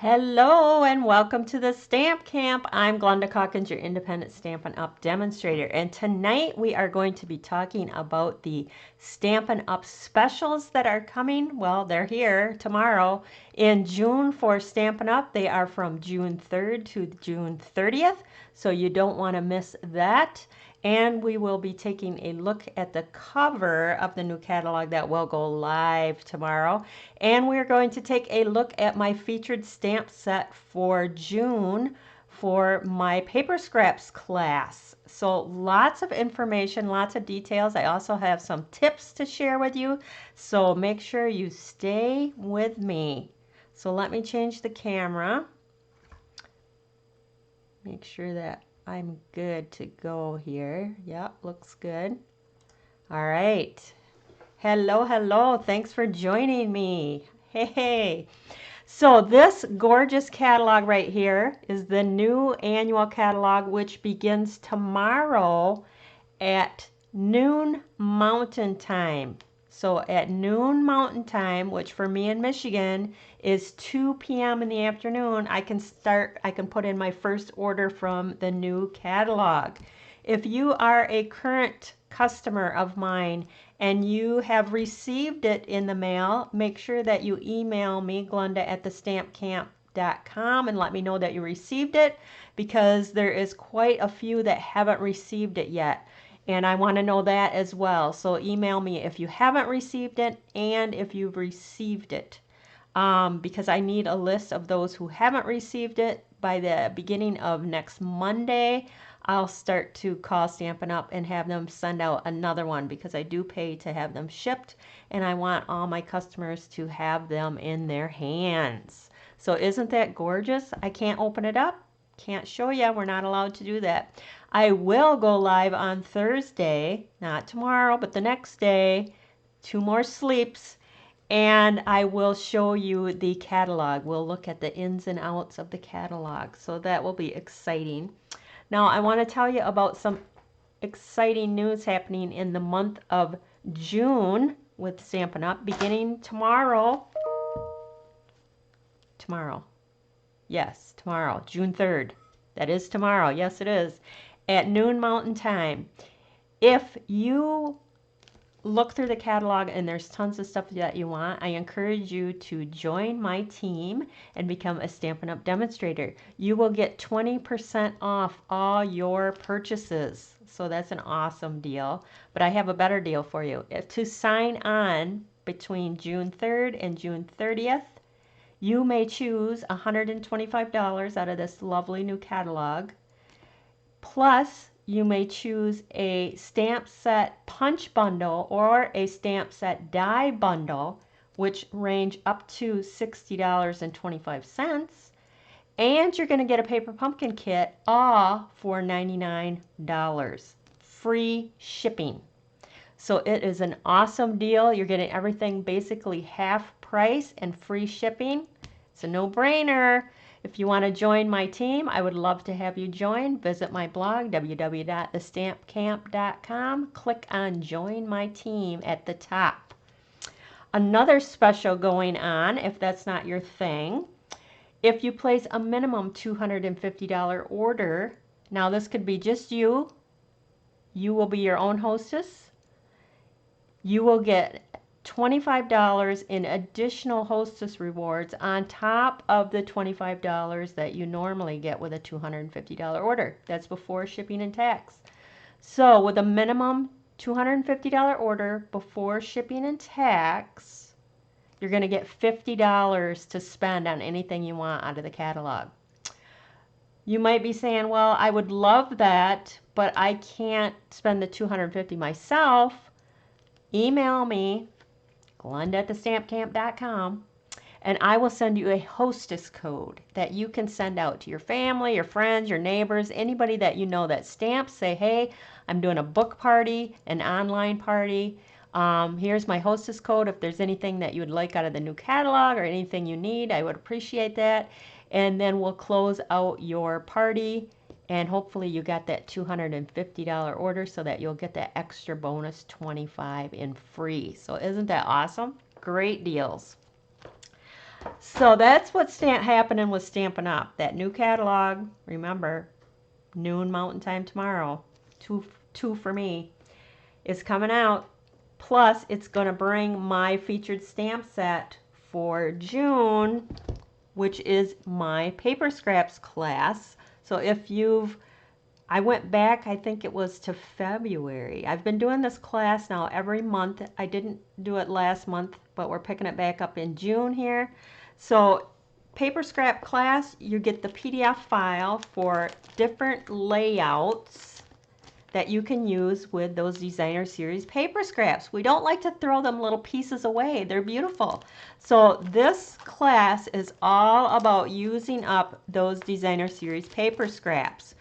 Hello and welcome to the Stamp Camp. I'm Glenda Calkins, your independent Stampin' Up! Demonstrator. And tonight we are going to be talking about the Stampin' Up! Specials that are coming. Well, they're here tomorrow in June for Stampin' Up! They are from June 3rd to June 30th, so you don't want to miss that. And we will be taking a look at the cover of the new catalog that will go live tomorrow. And we're going to take a look at my featured stamp set for June for my paper scraps class. So lots of information, lots of details. I also have some tips to share with you. So make sure you stay with me. So let me change the camera. Make sure that I'm good to go here. Yep, looks good. All right. Hello, hello. Thanks for joining me. Hey. So this gorgeous catalog right here is the new annual catalog, which begins tomorrow at noon Mountain Time. So at noon Mountain Time, which for me in Michigan is 2 p.m. in the afternoon, I can put in my first order from the new catalog. If you are a current customer of mine and you have received it in the mail, make sure that you email me, Glenda at thestampcamp.com, and let me know that you received it, because there is quite a few that haven't received it yet. And I want to know that as well. So email me if you haven't received it and if you've received it. Because I need a list of those who haven't received it by the beginning of next Monday. I'll start to call Stampin' Up! And have them send out another one, because I do pay to have them shipped and I want all my customers to have them in their hands. So isn't that gorgeous? I can't open it up. Can't show you. We're not allowed to do that. I will go live on Thursday, not tomorrow, but the next day, 2 more sleeps, and I will show you the catalog. We'll look at the ins and outs of the catalog, so that will be exciting. Now, I want to tell you about some exciting news happening in the month of June with Stampin' Up! Beginning tomorrow. Yes, tomorrow, June 3rd. That is tomorrow. Yes, it is. At noon Mountain Time. If you look through the catalog and there's tons of stuff that you want, I encourage you to join my team and become a Stampin' Up! Demonstrator. You will get 20% off all your purchases. So that's an awesome deal. But I have a better deal for you. To sign on between June 3rd and June 30th, you may choose $125 out of this lovely new catalog. Plus, you may choose a stamp set punch bundle or a stamp set die bundle, which range up to $60.25. And you're going to get a paper pumpkin kit, all for $99. Free shipping. So it is an awesome deal. You're getting everything basically half price and free shipping. It's a no-brainer. If you want to join my team, I would love to have you join. Visit my blog, www.thestampcamp.com. Click on Join My Team at the top. Another special going on, if that's not your thing, if you place a minimum $250 order, now this could be just you. You will be your own hostess. You will get $25 in additional Hostess Rewards on top of the $25 that you normally get with a $250 order. That's before shipping and tax. So with a minimum $250 order before shipping and tax, you're going to get $50 to spend on anything you want out of the catalog. You might be saying, well, I would love that, but I can't spend the $250 myself. Email me, Glenda at thestampcamp.com, and I will send you a hostess code that you can send out to your family, your friends, your neighbors, anybody that you know that stamps. Say, hey, I'm doing a book party, an online party. Here's my hostess code. If there's anything that you would like out of the new catalog or anything you need, I would appreciate that. And then we'll close out your party. And hopefully you got that $250 order so that you'll get that extra bonus 25 in free. So isn't that awesome? Great deals. So that's what's happening with Stampin' Up. That new catalog, remember, noon Mountain Time tomorrow, two for me, is coming out. Plus, it's going to bring my featured stamp set for June, which is my paper scraps class. So if I went back, I think it was to February. I've been doing this class now every month. I didn't do it last month, but we're picking it back up in June here. So paper scrap class, you get the PDF file for different layouts that you can use with those designer series paper scraps. We don't like to throw them little pieces away. They're beautiful. So this class is all about using up those designer series paper scraps.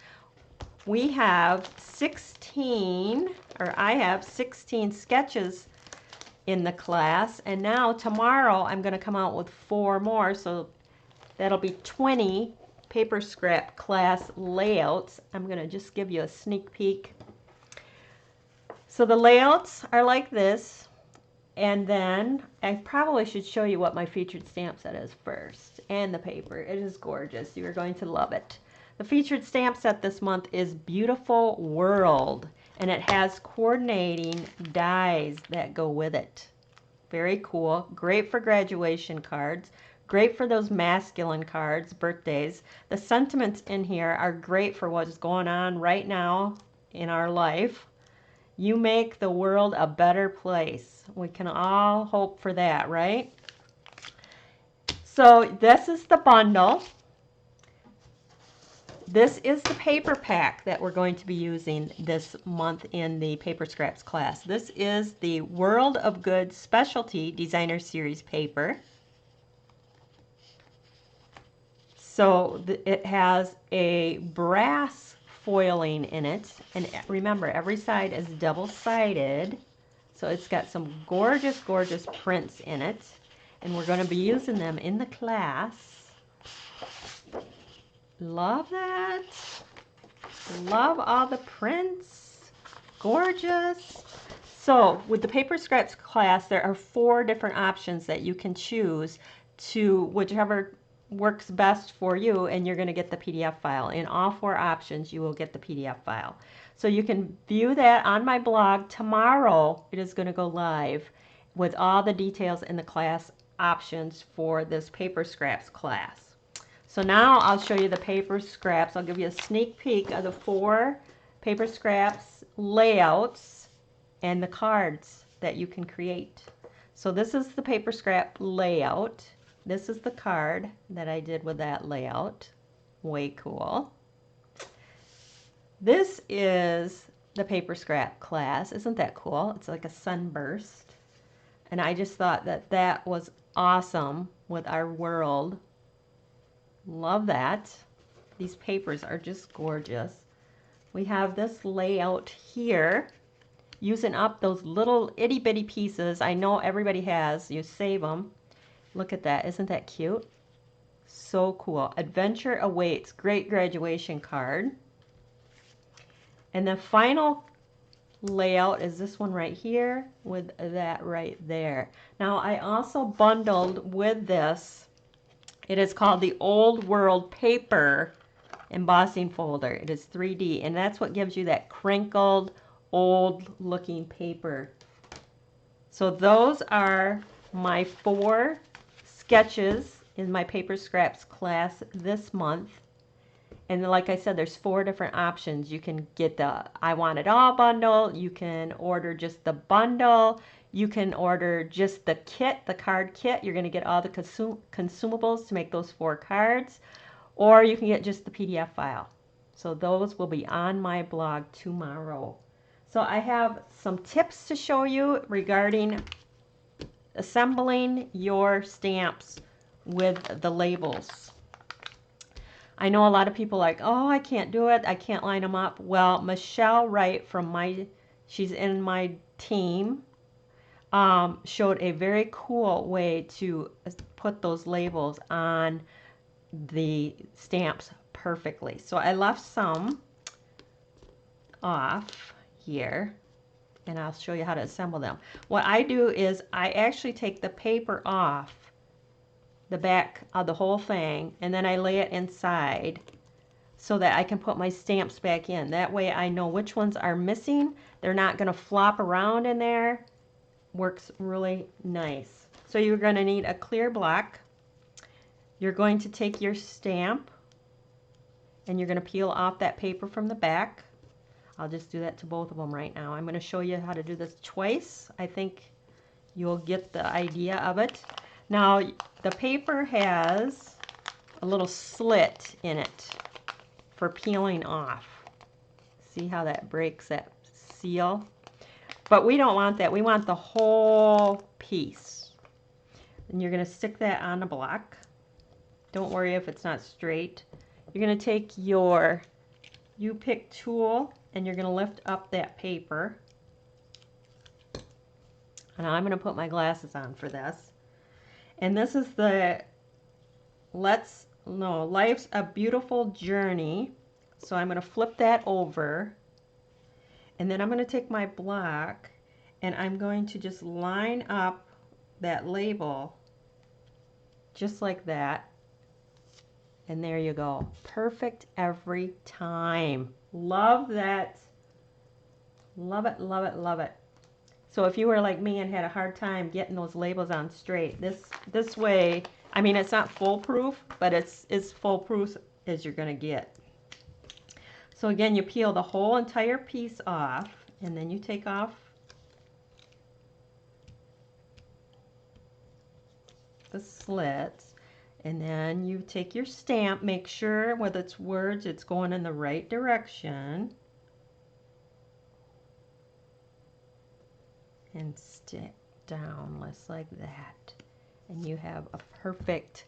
We have 16, or I have 16 sketches in the class, and now tomorrow I'm going to come out with 4 more, so that'll be 20 paper scrap class layouts. I'm going to just give you a sneak peek. So the layouts are like this, and then I probably should show you what my featured stamp set is first, and the paper. It is gorgeous. You are going to love it. The featured stamp set this month is Beautiful World, and it has coordinating dies that go with it. Very cool. Great for graduation cards. Great for those masculine cards, birthdays. The sentiments in here are great for what's going on right now in our life. You make the world a better place. We can all hope for that, right? So this is the bundle. This is the paper pack that we're going to be using this month in the Paper Scraps class. This is the World of Good Specialty Designer Series paper. So it has a brass foiling in it, and remember, every side is double-sided, so it's got some gorgeous, gorgeous prints in it, and we're going to be using them in the class. Love that. Love all the prints. Gorgeous. So with the Paper Scraps class, there are 4 different options that you can choose to whichever works best for you, and you're going to get the PDF file. In all 4 options, you will get the PDF file. So you can view that on my blog. Tomorrow, it is going to go live with all the details in the class options for this Paper Scraps class. So now I'll show you the paper scraps. I'll give you a sneak peek of the 4 paper scraps layouts and the cards that you can create. So this is the paper scrap layout. This is the card that I did with that layout. Way cool. This is the paper scrap class. Isn't that cool? It's like a sunburst. And I just thought that that was awesome with our world. Love that. These papers are just gorgeous. We have this layout here, using up those little itty bitty pieces. I know everybody has. You save them. Look at that. Isn't that cute? So cool. Adventure Awaits. Great graduation card. And the final layout is this one right here with that right there. Now I also bundled with this. It is called the Old World Paper embossing folder. It is 3D, and that's what gives you that crinkled, old looking paper. So those are my 4 sketches in my paper scraps class this month. And like I said, there's 4 different options. You can get the I Want It All bundle. You can order just the bundle. You can order just the kit, the card kit. You're going to get all the consumables to make those 4 cards. Or you can get just the PDF file. So those will be on my blog tomorrow. So I have some tips to show you regarding assembling your stamps with the labels. I know a lot of people are like, oh, I can't do it. I can't line them up. Well, Michelle Wright she's in my team, showed a very cool way to put those labels on the stamps perfectly. So I left some off here, and I'll show you how to assemble them. What I do is I actually take the paper off the back of the whole thing, and then I lay it inside so that I can put my stamps back in. That way I know which ones are missing. They're not going to flop around in there. Works really nice. So you're going to need a clear block. You're going to take your stamp and you're going to peel off that paper from the back. I'll just do that to both of them right now. I'm going to show you how to do this twice. I think you'll get the idea of it. Now, the paper has a little slit in it for peeling off. See how that breaks that seal? But we don't want that. We want the whole piece. And you're going to stick that on the block. Don't worry if it's not straight. You're going to take your U-pick tool and you're going to lift up that paper. And I'm going to put my glasses on for this. And this is the Life's a Beautiful Journey. So I'm going to flip that over. And then I'm going to take my block and I'm going to just line up that label just like that. And there you go. Perfect every time. Love that. Love it, love it, love it. So if you were like me and had a hard time getting those labels on straight, this way, I mean, it's not foolproof, but it's as foolproof as you're going to get. So again, you peel the whole entire piece off, and then you take off the slits, and then you take your stamp, make sure with its words it's going in the right direction, and stick down just like that. And you have a perfect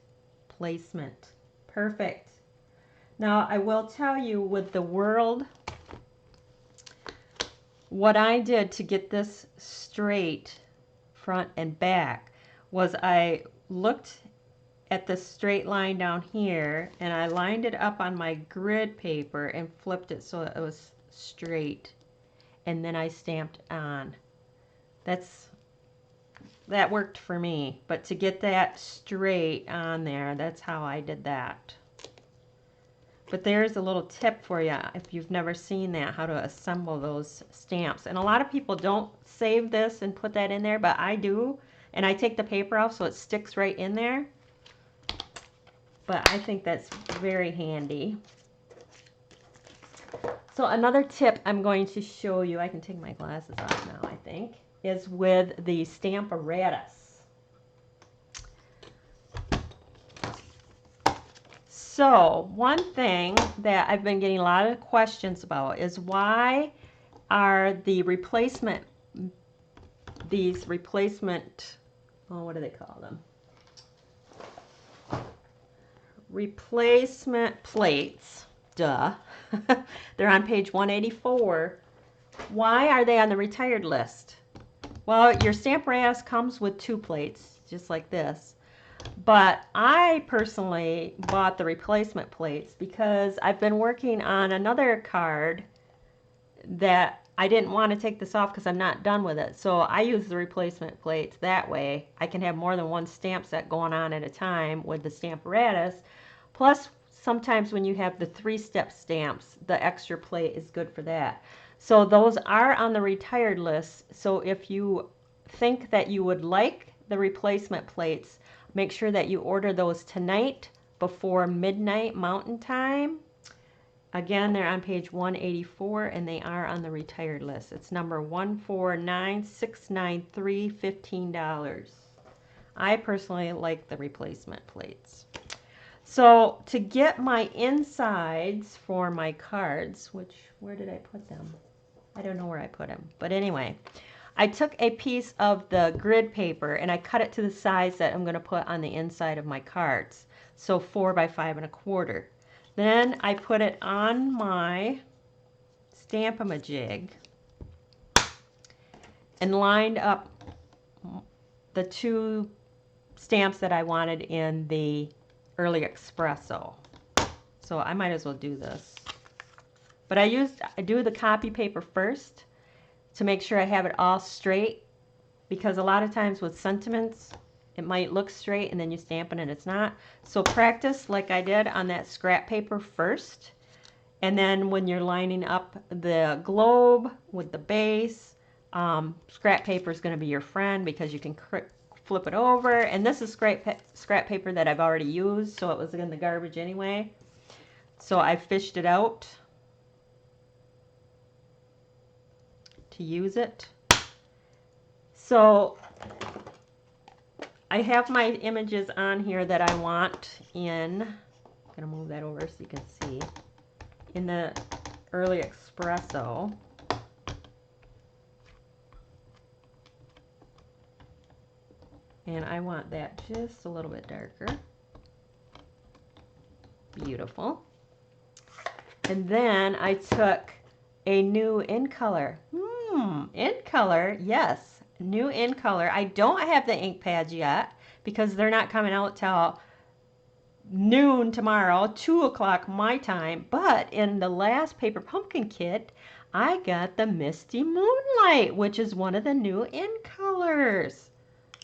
placement. Perfect. Now, I will tell you with the world, what I did to get this straight front and back was I looked at the straight line down here and I lined it up on my grid paper and flipped it so it was straight, and then I stamped on. That worked for me, but to get that straight on there, that's how I did that. But there's a little tip for you if you've never seen that, how to assemble those stamps. And a lot of people don't save this and put that in there, but I do. And I take the paper off so it sticks right in there. But I think that's very handy. So another tip I'm going to show you, I can take my glasses off now, I think, is with the Stamparatus. So one thing that I've been getting a lot of questions about is why are the replacement, oh, what do they call them? Replacement plates, duh. They're on page 184. Why are they on the retired list? Well, your Stamparatus comes with 2 plates, just like this. But I personally bought the replacement plates because I've been working on another card that I didn't want to take this off because I'm not done with it. So I use the replacement plates. That way I can have more than one stamp set going on at a time with the Stamparatus. Plus, sometimes when you have the 3-step stamps, the extra plate is good for that. So those are on the retired list. So if you think that you would like the replacement plates, make sure that you order those tonight before midnight Mountain Time. Again, they're on page 184 and they are on the retired list. It's number 149693, $15. I personally like the replacement plates. So to get my insides for my cards, where did I put them? I don't know where I put them. But anyway, I took a piece of the grid paper and I cut it to the size that I'm going to put on the inside of my cards. So 4 by 5 1/4. Then I put it on my Stamp-A-Ma-Jig and lined up the 2 stamps that I wanted in the Early Espresso. So I might as well do this. But I do the copy paper first to make sure I have it all straight, because a lot of times with sentiments It might look straight and then you stamp it and it's not. So practice like I did on that scrap paper first. And then when you're lining up the globe with the base, scrap paper is going to be your friend because you can flip it over. And this is scrap paper that I've already used, so it was in the garbage anyway. So I fished it out to use it. So I have my images on here that I want in, I'm going to move that over so you can see, in the early espresso. And I want that just a little bit darker. Beautiful. And then I took a new in color. In color, yes, new in color. I don't have the ink pads yet because they're not coming out till noon tomorrow, 2 o'clock my time. But in the last paper pumpkin kit, I got the Misty Moonlight, which is one of the new in colors.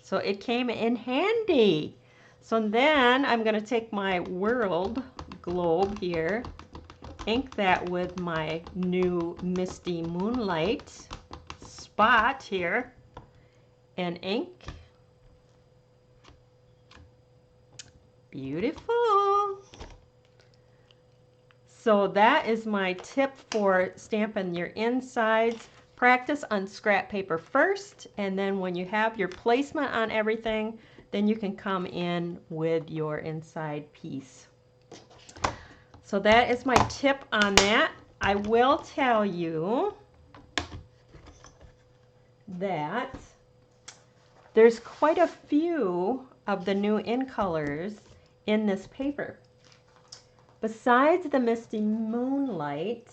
So it came in handy. So then I'm going to take my world globe here, ink that with my new Misty Moonlight spot here, and ink. Beautiful. So that is my tip for stamping your insides. Practice on scrap paper first, and then when you have your placement on everything, then you can come in with your inside piece. So that is my tip on that. I will tell you that there's quite a few of the new in colors in this paper. Besides the Misty Moonlight,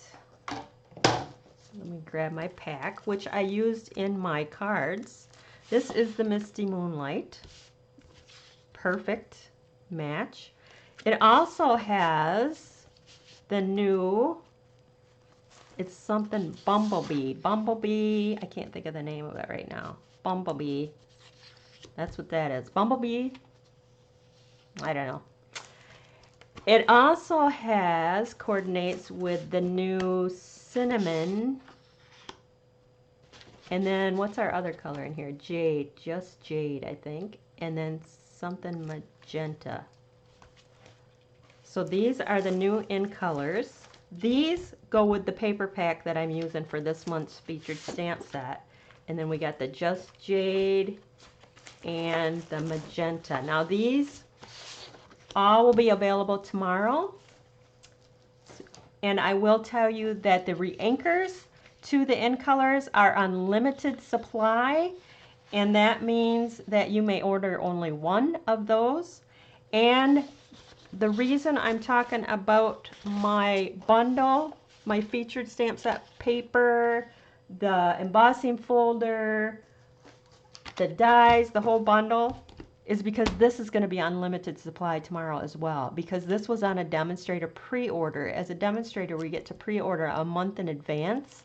let me grab my pack, which I used in my cards. This is the Misty Moonlight. Perfect match. It also has the new, it's something Bumblebee. Bumblebee, I can't think of the name of it right now. Bumblebee. That's what that is. Bumblebee. I don't know. It also has coordinates with the new cinnamon. And then what's our other color in here? Jade. Just jade, I think. And then something magenta. So these are the new in colors. These go with the paper pack that I'm using for this month's featured stamp set. And then we got the Just Jade and the magenta. Now these all will be available tomorrow. And I will tell you that the re-anchors to the in colors are unlimited supply. And that means that you may order only one of those. And the reason I'm talking about my bundle, my featured stamp set paper, the embossing folder, the dies, the whole bundle, is because this is going to be unlimited supply tomorrow as well. Because this was on a demonstrator pre-order. As a demonstrator, we get to pre-order a month in advance.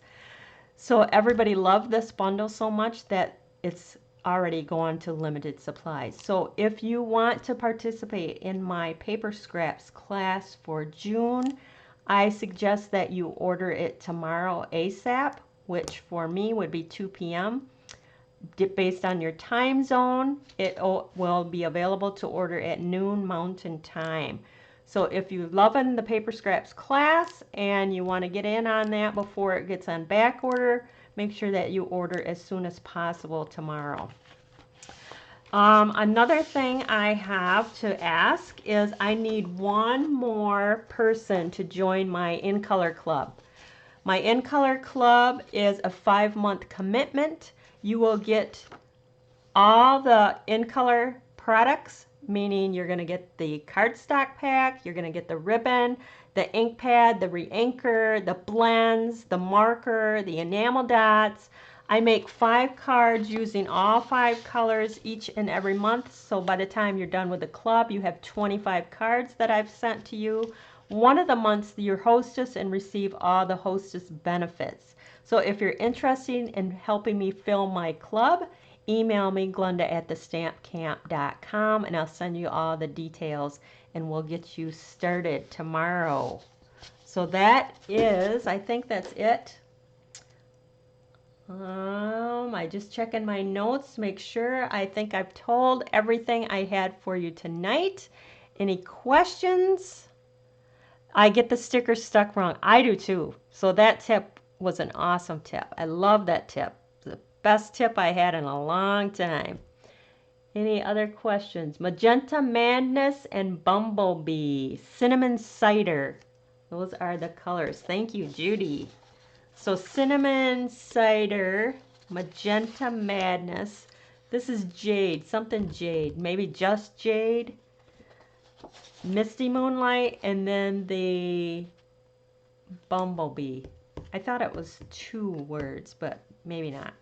So everybody loved this bundle so much that it's already gone to limited supply. So if you want to participate in my paper scraps class for June, I suggest that you order it tomorrow ASAP, which for me would be 2 p.m. Based on your time zone, it will be available to order at noon Mountain Time. So if you're loving the paper scraps class and you want to get in on that before it gets on back order, make sure that you order as soon as possible tomorrow. Another thing I have to ask is I need one more person to join my In Color Club. My In Color Club is a 5-month commitment. You will get all the In Color products, meaning you're going to get the cardstock pack, you're going to get the ribbon, the ink pad, the re-anchor, the blends, the marker, the enamel dots. I make 5 cards using all 5 colors each and every month. So by the time you're done with the club, you have 25 cards that I've sent to you. One of the months you're hostess and receive all the hostess benefits. So if you're interested in helping me fill my club, email me, glenda@thestampcamp.com, and I'll send you all the details, and we'll get you started tomorrow. So that is, I think that's it. I just checking my notes, make sure. I think I've told everything I had for you tonight. Any questions? I get the sticker stuck wrong. I do too. So that tip was an awesome tip. I love that tip. The best tip I had in a long time. Any other questions? Magenta Madness and Bumblebee. Cinnamon Cider. Those are the colors. Thank you, Judy. So Cinnamon Cider, Magenta Madness. This is Jade, something Jade. Maybe just Jade. Misty Moonlight, and then the Bumblebee. I thought it was 2 words, but maybe not.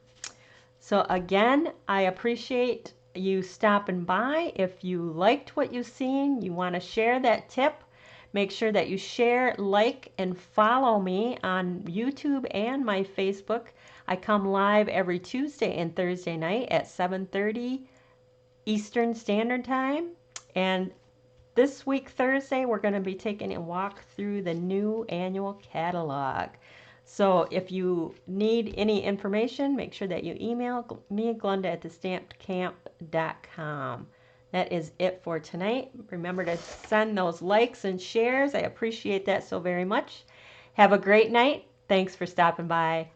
So again, I appreciate you stopping by. If you liked what you've seen, you want to share that tip, make sure that you share, like, and follow me on YouTube and my Facebook. I come live every Tuesday and Thursday night at 7:30 Eastern Standard Time. And this week, Thursday, we're going to be taking a walk through the new annual catalog. So if you need any information, make sure that you email me, glenda@thestampedcamp.com. That is it for tonight. Remember to send those likes and shares. I appreciate that so very much. Have a great night. Thanks for stopping by.